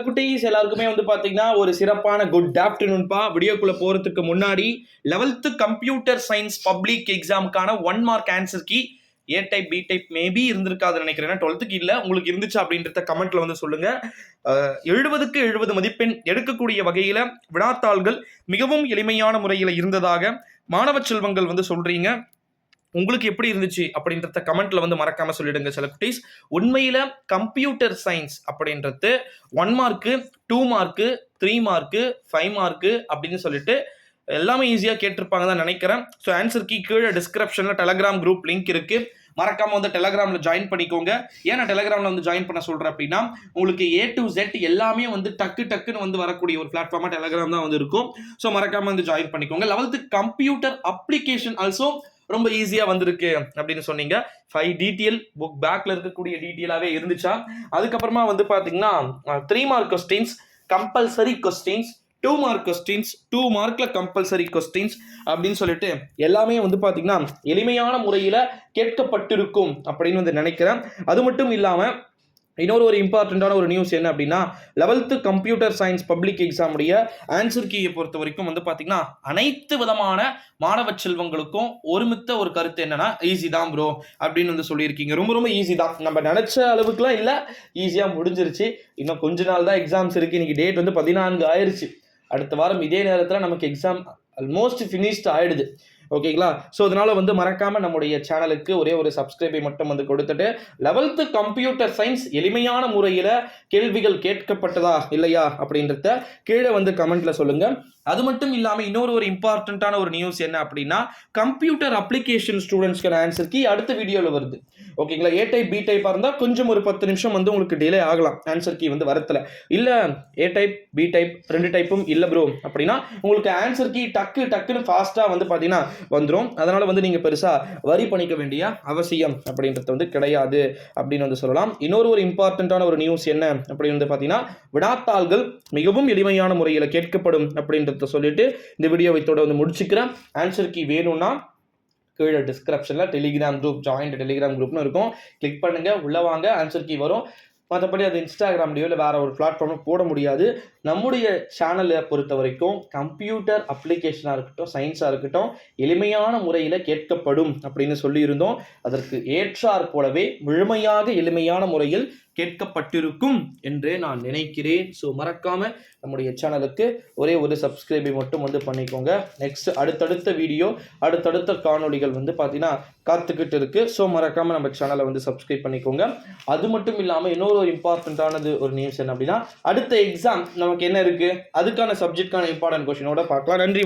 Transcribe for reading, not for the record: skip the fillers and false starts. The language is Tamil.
குட்டீஸ் எல்லாருக்குமே வந்து பாத்தீங்கன்னா ஒரு சிறப்பான குட் ஆஃப்டர்நூன்பா. வீடியோக்குள்ள போறதுக்கு முன்னாடி 11th கம்ப்யூட்டர் சயின்ஸ் பப்ளிக் எக்ஸாமுக்கான 1 mark answer key A type B type maybe இருந்திருக்காதுன்னு நினைக்கிறேன். 12th இல்ல, உங்களுக்கு இருந்துச்சு அப்படின்றத கமெண்ட்ல வந்து சொல்லுங்க. 70க்கு 70 மதிப்பெண் எடுக்கக்கூடிய வகையில வினாத்தாள்கள் மிகவும் எளிமையான முறையில் இருந்ததாக மாணவ செல்வங்கள் வந்து சொல்றீங்க. உங்களுக்கு எப்படி இருந்துச்சு அப்படின்றத கமெண்ட்ல வந்து மறக்காம சொல்லிடுங்க சில குட்டீஸ். உண்மையில கம்ப்யூட்டர் சயின்ஸ் அப்படின்றது 1 மார்க்கு, 2 மார்க்கு, 3 மார்க்கு, 5 மார்க்கு அப்படின்னு சொல்லிட்டு எல்லாமே ஈஸியாக கேட்டிருப்பாங்க தான் நினைக்கிறேன். ஸோ ஆன்சர் கீ கீழே டிஸ்கிரிப்ஷனில் டெலகிராம் குரூப் லிங்க் இருக்கு. மறக்காம வந்து டெலகிராம்ல ஜாயின் பண்ணிக்கோங்க. ஏன்னா டெலகிராம்ல வந்து ஜாயின் பண்ண சொல்றேன் அப்படின்னா உங்களுக்கு A to Z எல்லாமே வந்து டக்குன்னு வந்து வரக்கூடிய ஒரு பிளாட்ஃபார்மா டெலகிராம் தான் வந்து இருக்கும். ஸோ மறக்காம வந்து ஜாயின் பண்ணிக்கோங்க. 11th கம்ப்யூட்டர் அப்ளிகேஷன் ஆல்சோ ரொம்ப ஈஸியா வந்திருக்கு அப்படின்னு சொன்னீங்க. 5 டீட்டெயில் புக் பேக்ல இருக்கக்கூடிய டீட்டெயிலாவே இருந்துச்சா. அதுக்கப்புறமா வந்து பாத்தீங்கன்னா 3 mark questions, compulsory questions, 2 mark questions, 2 மார்க்ல கம்பல்சரி கொஸ்டின்ஸ் அப்படின்னு சொல்லிட்டு எல்லாமே வந்து பாத்தீங்கன்னா எளிமையான முறையில கேட்கப்பட்டிருக்கும் அப்படின்னு வந்து நினைக்கிறேன். அது மட்டும் இல்லாம இன்னொரு ஒரு இம்பார்ட்டண்ட்டான ஒரு நியூஸ் என்ன அப்படின்னா 11th கம்ப்யூட்டர் சயின்ஸ் பப்ளிக் எக்ஸாமுடைய ஆன்சர் கீயை பொறுத்த வரைக்கும் வந்து பார்த்தீங்கன்னா அனைத்து விதமான மாணவ செல்வங்களுக்கும் ஒருமித்த ஒரு கருத்து என்னன்னா ஈஸி தான் ப்ரோ அப்படின்னு வந்து சொல்லியிருக்கீங்க. ரொம்ப ரொம்ப ஈஸி தான், நம்ம நினைச்ச அளவுக்குலாம் இல்லை, ஈஸியாக முடிஞ்சிருச்சு. இன்னும் கொஞ்ச நாள் தான் எக்ஸாம்ஸ் இருக்கு. இன்னைக்கு டேட் வந்து 14 ஆயிடுச்சு. அடுத்த வாரம் இதே நேரத்தில் நமக்கு எக்ஸாம் ஆல்மோஸ்ட் ஃபினிஷ்ட் ஆயிடுது. ஓகேங்களா. ஸோ அதனால வந்து மறக்காம நம்முடைய சேனலுக்கு ஒரே ஒரு சப்ஸ்கிரைபை மட்டும் வந்து கொடுத்துட்டு 11th கம்ப்யூட்டர் சயின்ஸ் எளிமையான முறையில கேள்விகள் கேட்கப்பட்டதா இல்லையா அப்படின்றத கீழே வந்து கமெண்ட்ல சொல்லுங்க. அது மட்டும் இல்லாம இன்னொரு ஒரு இம்பார்ட்டன்டான ஒரு நியூஸ் என்ன அப்படின்னா கம்ப்யூட்டர் அப்ளிகேஷன் ஸ்டூடெண்ட்ஸ்க்கான ஆன்சர் கீ அடுத்த வீடியோவில் வருது. ஓகேங்களா. ஏ டைப் பி டைப்பா இருந்தால் கொஞ்சம் ஒரு 10 நிமிஷம் வந்து உங்களுக்கு டிலே ஆகலாம் ஆன்சர் கீ வந்து வரத்துல. இல்ல ஏ டைப் பி டைப் 2 டைப்பும் இல்ல ப்ரோ அப்படின்னா உங்களுக்கு ஆன்சர் கீ டக்குன்னு ஃபாஸ்டா வந்து பாத்தீங்கன்னா வந்துடும். அதனால வந்து நீங்க பெருசா வரி பண்ணிக்க வேண்டிய அவசியம் அப்படின்றது வந்து கிடையாது அப்படின்னு வந்து சொல்லலாம். இன்னொரு ஒரு இம்பார்ட்டன்டான ஒரு நியூஸ் என்ன அப்படின்னு வந்து பாத்தீங்கன்னா வினாத்தாள்கள் மிகவும் எளிமையான முறையில் கேட்கப்படும் அப்படின்றத சொல்லிட்டு இந்த வீடியோவை தொடர்ந்து முடிச்சுக்கிறேன். ஆன்சர் கீ வேணும்னா கீழே டிஸ்கிரிப்ஷன்ல டெலிகிராம் குரூப் ஜாயின்ட் டெலிகிராம் குரூப்னு இருக்கும், கிளிக் பண்ணுங்க, உள்ள வாங்க, ஆன்சர் கீ வரும். மற்றபடி அது இன்ஸ்டாகிராம்லையோ இல்லை வேற ஒரு பிளாட்ஃபார்ம்ல போட முடியாது. நம்முடைய சேனலை பொறுத்த வரைக்கும் கம்ப்யூட்டர் அப்ளிகேஷனாக இருக்கட்டும், சயின்ஸாக இருக்கட்டும் எளிமையான முறையில் கேட்கப்படும் அப்படின்னு சொல்லியிருந்தோம். அதற்கு ஏற்றாற் போலவே முழுமையாக எளிமையான முறையில் கேட்கப்பட்டிருக்கும் என்று நான் நினைக்கிறேன். ஸோ மறக்காம நம்முடைய சேனலுக்கு ஒரே ஒரு சப்ஸ்கிரைபை மட்டும் வந்து பண்ணிக்கோங்க. நெக்ஸ்ட் அடுத்தடுத்த வீடியோ அடுத்தடுத்த காணொலிகள் வந்து பார்த்தீங்கன்னா காத்துக்கிட்டு இருக்கு. ஸோ மறக்காம நம்ம சேனலை வந்து சப்ஸ்கிரைப் பண்ணிக்கோங்க. அது மட்டும் இல்லாமல் இன்னொரு ஒரு இம்பார்ட்டன்டானது ஒரு நியூஸ் என்ன அப்படின்னா அடுத்த எக்ஸாம் நமக்கு என்ன இருக்கு அதுக்கான சப்ஜெக்டான இம்பார்ட்டன்ட் கொஸ்டினோட பார்க்கலாம். நன்றி.